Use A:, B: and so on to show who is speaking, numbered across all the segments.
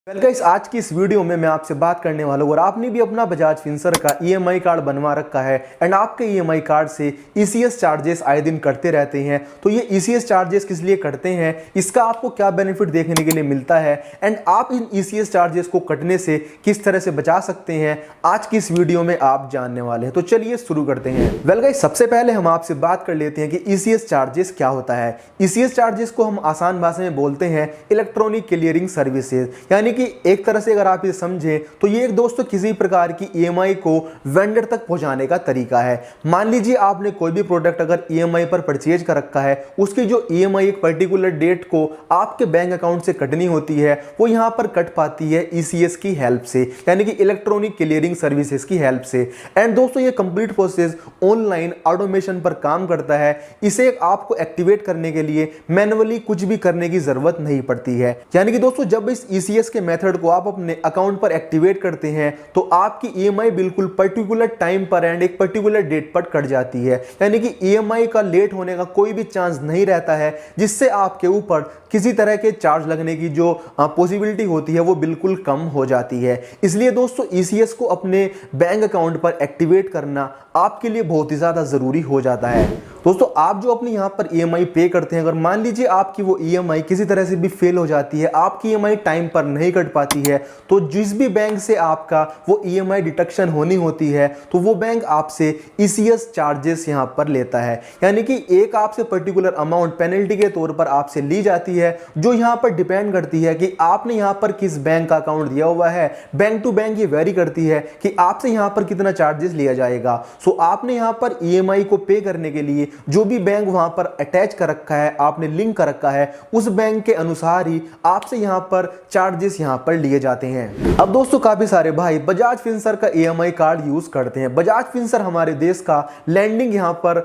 A: Well guys, आज की इस वीडियो में मैं आपसे बात करने वाला हूँ और आपने भी अपना बजाज फिनसर्व का ईएमआई कार्ड बनवा रखा है एंड आपके ईएमआई कार्ड से ईसीएस चार्जेस आए दिन कटते रहते हैं। तो ये ईसीएस चार्जेस किस लिए कटते हैं, इसका आपको क्या बेनिफिट देखने के लिए मिलता है एंड आप इन ईसीएस चार्जेस को कटने से किस तरह से बचा सकते हैं, आज की इस वीडियो में आप जानने वाले हैं। तो चलिए शुरू करते हैं। वेल गाइस, सबसे पहले हम आपसे बात कर लेते हैं कि ईसीएस चार्जेस क्या होता है। ईसीएस चार्जेस को हम आसान भाषा में बोलते हैं इलेक्ट्रॉनिक क्लियरिंग सर्विसेज, यानी कि एक तरह से अगर आप ये समझें तो ये एक दोस्तों किसी प्रकार की ईएमआई को वेंडर तक पहुंचाने का तरीका है। मान लीजिए आपने कोई भी प्रोडक्ट अगर ईएमआई पर परचेज कर रखा है, उसकी जो ईएमआई एक पर्टिकुलर डेट को आपके बैंक अकाउंट से कटनी होती है वो यहां पर कट पाती है ईसीएस की हेल्प से, यानी कि इलेक्ट्रॉनिक क्लियरिंग सर्विसेज की हेल्प से। एंड दोस्तों ये कंप्लीट प्रोसेस ऑनलाइन ऑटोमेशन पर काम करता है। इसे आपको एक्टिवेट करने के लिए मैन्युअली कुछ भी करने की जरूरत नहीं पड़ती है। यानी कि दोस्तों जब इस ईसीएस के मेथड को आप अपने अकाउंट पर एक्टिवेट करते हैं तो आपकी ईएमआई बिल्कुल पर्टिकुलर टाइम पर एंड एक पर्टिकुलर डेट पर कट जाती है, यानी कि ईएमआई का लेट होने का कोई भी चांस नहीं रहता है, जिससे आपके ऊपर किसी तरह के चार्ज लगने की जो पॉसिबिलिटी होती है वो बिल्कुल कम हो जाती है। इसलिए दोस्तों ईसीएस को अपने बैंक अकाउंट पर एक्टिवेट करना आपके लिए बहुत ही ज्यादा जरूरी हो जाता है। दोस्तों आप जो अपनी यहाँ पर ईएमआई पे करते हैं, अगर मान लीजिए आपकी वो ईएमआई किसी तरह से भी फेल हो जाती है, आपकी ईएमआई टाइम पर नहीं कट पाती है, तो जिस भी बैंक से आपका वो ईएमआई डिडक्शन होनी होती है तो वो बैंक आपसे ईसीएस चार्जेस यहाँ पर लेता है। यानी कि एक आपसे पर्टिकुलर अमाउंट पेनल्टी के तौर पर आपसे ली जाती है, जो यहाँ पर डिपेंड करती है कि आपने यहाँ पर किस बैंक का अकाउंट दिया हुआ है। बैंक टू बैंक ये वेरी करती है कि आपसे यहाँ पर कितना चार्जेस लिया जाएगा। सो आपने यहाँ पर ईएमआई को पे करने के लिए जो भी बैंक वहां पर अटैच कर रखा है, आपने लिंक कर रखा है, उस बैंक के अनुसार ही आपसे यहां पर चार्जेस यहां पर लिए जाते हैं। अब दोस्तों काफी सारे भाई बजाज फिनसर्व का ईएमआई कार्ड यूज करते हैं। बजाज फिनसर्व हमारे देश का लैंडिंग यहां पर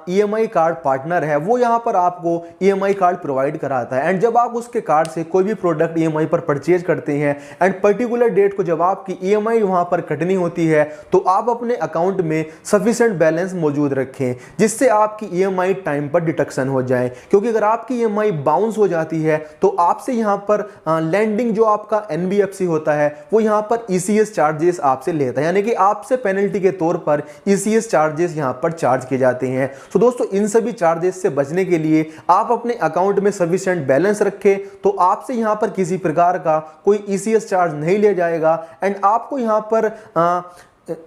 A: ईएमआई कार्ड पार्टनर है। वो यहां पर आपको ईएमआई कार्ड प्रोवाइड कराता है एंड जब आप उसके कार्ड से कोई भी प्रोडक्ट ईएमआई पर परचेज करते हैं एंड पर्टिकुलर डेट को जब आपकी ईएमआई वहां पर कटनी होती है तो आप अपने अकाउंट में सफिशिएंट बैलेंस मौजूद रखें, जिससे आपकी ईएमआई टाइम पर डिडक्शन हो जाए। क्योंकि अगर आपकी ईएमआई बाउंस हो जाती है तो आपसे यहां पर लैंडिंग जो आपका एनबीएफसी होता है वो यहां पर ईसीएस चार्जेस आपसे लेता है, यानी कि आपसे पेनल्टी के तौर पर ईसीएस चार्जेस यहां पर चार्ज किए जाते हैं। तो दोस्तों इन सभी चार्जेस से बचने के लिए आप अपने अकाउंट में सफिशिएंट बैलेंस रखें तो आपसे यहां पर किसी प्रकार का कोई ईसीएस चार्ज नहीं लिया जाएगा एंड आपको यहां पर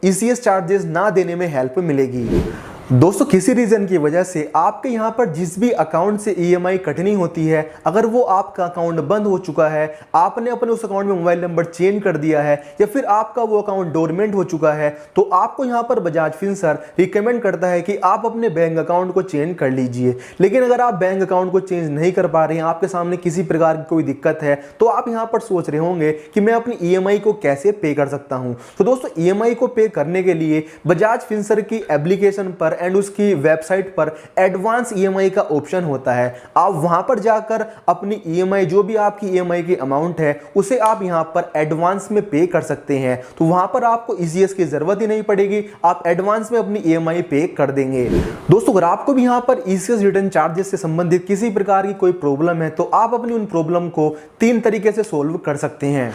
A: ईसीएस चार्जेस ना देने में हेल्प मिलेगी। दोस्तों किसी रीजन की वजह से आपके यहां पर जिस भी अकाउंट से ईएमआई कटनी होती है, अगर वो आपका अकाउंट बंद हो चुका है, आपने अपने उस अकाउंट में मोबाइल नंबर चेंज कर दिया है या फिर आपका वो अकाउंट डोरमेंट हो चुका है, तो आपको यहां पर बजाज फिनसर्व रिकमेंड करता है कि आप अपने बैंक अकाउंट को चेंज कर लीजिए। लेकिन अगर आप बैंक अकाउंट को चेंज नहीं कर पा रहे हैं, आपके सामने किसी प्रकार की कोई दिक्कत है, तो आप यहां पर सोच रहे होंगे कि मैं अपनी ईएमआई को कैसे पे कर सकता हूं। तो दोस्तों ईएमआई को पे करने के लिए बजाज फिनसर्व की एप्लीकेशन पर एंड उसकी वेबसाइट पर एडवांस ईएमआई का ऑप्शन होता है। आप वहां पर जाकर अपनी ईएमआई जो भी आपकी ईएमआई की अमाउंट है उसे आप यहां पर एडवांस में पे कर सकते हैं। तो वहां पर आपको ईसीएस की जरूरत ही नहीं पड़ेगी, आप एडवांस में अपनी ईएमआई पे कर देंगे। दोस्तों अगर आपको भी यहां पर ईसीएस रिटर्न चार्जेस से संबंधित किसी प्रकार की कोई प्रॉब्लम है तो आप अपनी उन प्रॉब्लम को 3 तरीके से सोल्व कर सकते हैं।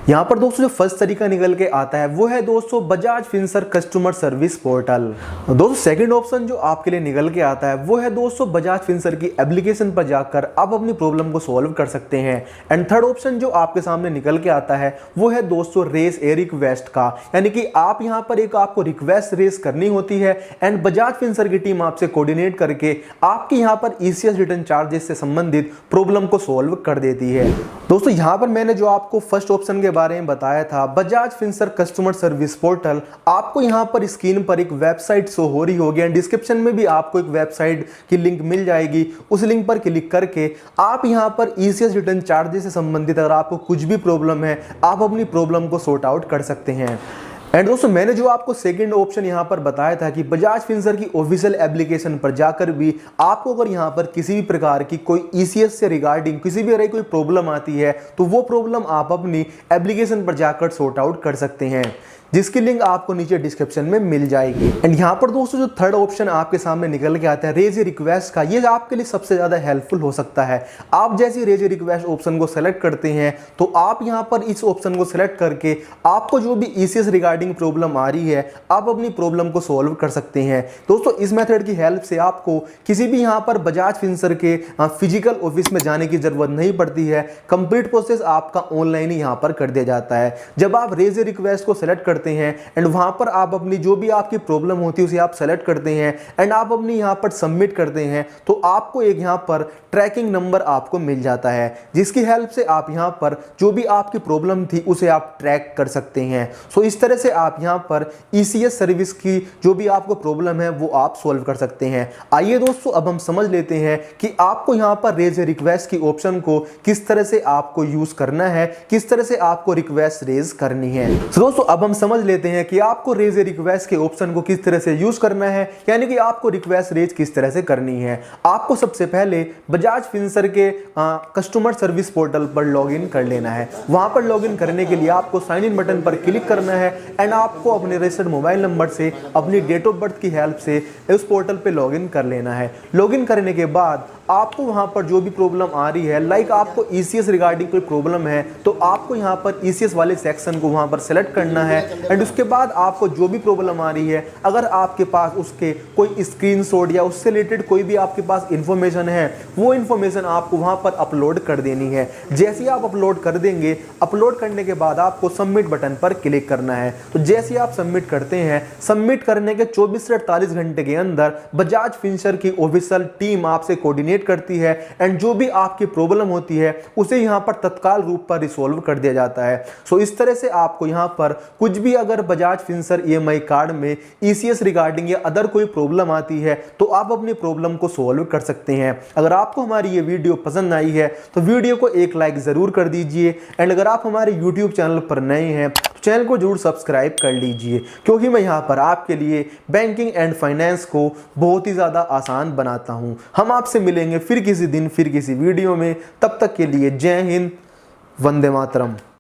A: यहां पर दोस्तों जो फर्स्ट तरीका निकल के आता है वो है दोस्तों Bajaj Finserv customer service portal. दोस्तों सेकंड ऑप्शन जो आपके लिए निकल के आता है वो है दोस्तों बजाज फिनसर्व की एप्लीकेशन पर जाकर आप अपनी प्रॉब्लम को सॉल्व कर सकते हैं। एंड थर्ड ऑप्शन जो आपके सामने निकल के आता है वो है दोस्तों रेस ए रिक्वेस्ट का, यानी कि आप यहां पर एक आपको रिक्वेस्ट रेस करनी होती है एंड बजाज फिनसर्व की टीम आपसे कोऑर्डिनेट करके आपके यहां पर ईसीएस रिटर्न चार्जेस से संबंधित प्रॉब्लम को सॉल्व कर देती है। दोस्तों यहां पर मैंने जो आपको फर्स्ट ऑप्शन के बारे में बताया था Bajaj Finserv customer service portal, आपको यहां पर स्क्रीन पर एक वेबसाइट शो हो रही होगी एंड डिस्क्रिप्शन में भी आपको एक वेबसाइट की लिंक मिल जाएगी। उस लिंक पर क्लिक करके आप यहां पर ईसीएस रिटर्न चार्जेस से संबंधित अगर आपको कुछ भी प्रॉब्लम है आप अपनी प्रॉब्लम को सॉर्ट आउट कर सकते हैं। एंड दोस्तों मैंने जो आपको सेकंड ऑप्शन यहाँ पर बताया था कि बजाज फिनसर्व की ऑफिशियल एप्लीकेशन पर जाकर भी आपको अगर यहाँ पर किसी भी प्रकार की कोई ईसीएस से रिगार्डिंग किसी भी तरह की कोई प्रॉब्लम आती है तो वो प्रॉब्लम आप अपनी एप्लीकेशन पर जाकर सॉर्ट आउट कर सकते हैं, जिसकी लिंक आपको नीचे डिस्क्रिप्शन में मिल जाएगी। एंड यहाँ पर दोस्तों जो थर्ड ऑप्शन आपके सामने निकल के आता है रेज ए रिक्वेस्ट का, ये आपके लिए सबसे ज़्यादा हेल्पफुल हो सकता है। आप जैसे रेज ए रिक्वेस्ट ऑप्शन को सेलेक्ट करते हैं तो आप यहाँ पर इस ऑप्शन को सेलेक्ट करके आपको जो भी ईसीएस रिगार्डिंग प्रॉब्लम आ रही है आप अपनी प्रॉब्लम को सॉल्व कर सकते हैं। दोस्तों इस मेथड की हेल्प से आपको किसी भी यहाँ पर बजाज फिनसर्व के फिजिकल ऑफिस में जाने की जरूरत नहीं पड़ती है, कंप्लीट प्रोसेस आपका ऑनलाइन ही यहाँ पर कर दिया जाता है। जब आप रेज ए रिक्वेस्ट को सेलेक्ट करते हैं एंड वहां पर आप अपनी जो भी आपकी प्रॉब्लम होती है उसे आप सेलेक्ट करते हैं एंड आप अपनी यहां पर सबमिट करते हैं तो आपको एक यहां पर ट्रैकिंग नंबर आपको मिल जाता है, जिसकी हेल्प से आप यहां पर जो भी आपकी प्रॉब्लम थी उसे आप ट्रैक कर सकते हैं। सो इस तरह से आप यहां पर ईसीएस सर्विस की जो भी आपको प्रॉब्लम है वो आप सॉल्व कर सकते हैं। आइए दोस्तों अब हम समझ लेते हैं कि आपको यहां पर रेज ए रिक्वेस्ट की ऑप्शन को किस तरह से आपको यूज करना है, किस तरह से आपको रिक्वेस्ट रेज करनी है। तो दोस्तों अब हम समझ लेते हैं कि आपको रेज ए रिक्वेस्ट के ऑप्शन को किस तरह से यूज करना है, यानी कि आपको रिक्वेस्ट रेज किस तरह से करनी है। आपको सबसे पहले बजाज फिनसर्व के कस्टमर सर्विस पोर्टल पर लॉगिन कर लेना है। वहां पर लॉगिन करने के लिए आपको साइन इन बटन पर क्लिक करना है एंड आपको अपने रजिस्टर्ड मोबाइल नंबर से अपनी डेट ऑफ बर्थ की हेल्प से उस पोर्टल पे लॉगिन कर लेना है। लॉगिन करने के बाद आपको वहां पर जो भी प्रॉब्लम आ रही है, लाइक आपको ईसीएस रिगार्डिंग कोई प्रॉब्लम है तो आपको यहां पर ईसीएस वाले सेक्शन को वहां पर सेलेक्ट करना है एंड उसके बाद आपको जो भी प्रॉब्लम आ रही है अगर आपके पास उसके कोई स्क्रीनशॉट या उससे रिलेटेड कोई भी आपके पास इंफॉर्मेशन है वो इंफॉर्मेशन आपको वहां पर अपलोड कर देनी है। जैसे ही आप अपलोड कर देंगे, अपलोड करने के बाद आपको सबमिट बटन पर क्लिक करना है। तो जैसे ही आप सबमिट करते हैं, सबमिट करने के 24 से 48 घंटे के अंदर बजाज फिनसर्व की ऑफिशियल टीम आपसे कोऑर्डिनेट करती है एंड जो भी आपकी प्रॉब्लम होती है उसे यहां पर तत्काल रूप पर रिसोल्व कर दिया जाता है। सो इस तरह से आपको यहां पर कुछ भी अगर बजाज फिनसर्व ईएमआई कार्ड में ईसीएस रिगार्डिंग या अदर कोई प्रॉब्लम आती है तो आप अपनी प्रॉब्लम को सॉल्व कर सकते हैं। अगर आपको हमारी ये वीडियो पसंद आई है तो वीडियो को एक लाइक जरूर कर दीजिए एंड अगर आप हमारे यूट्यूब चैनल पर नए हैं तो चैनल को जरूर सब्सक्राइब कर लीजिए, क्योंकि मैं यहाँ पर आपके लिए बैंकिंग एंड फाइनेंस को बहुत ही ज़्यादा आसान बनाता हूँ। हम आपसे मिलेंगे फिर किसी दिन फिर किसी वीडियो में, तब तक के लिए जय हिंद, वंदे मातरम।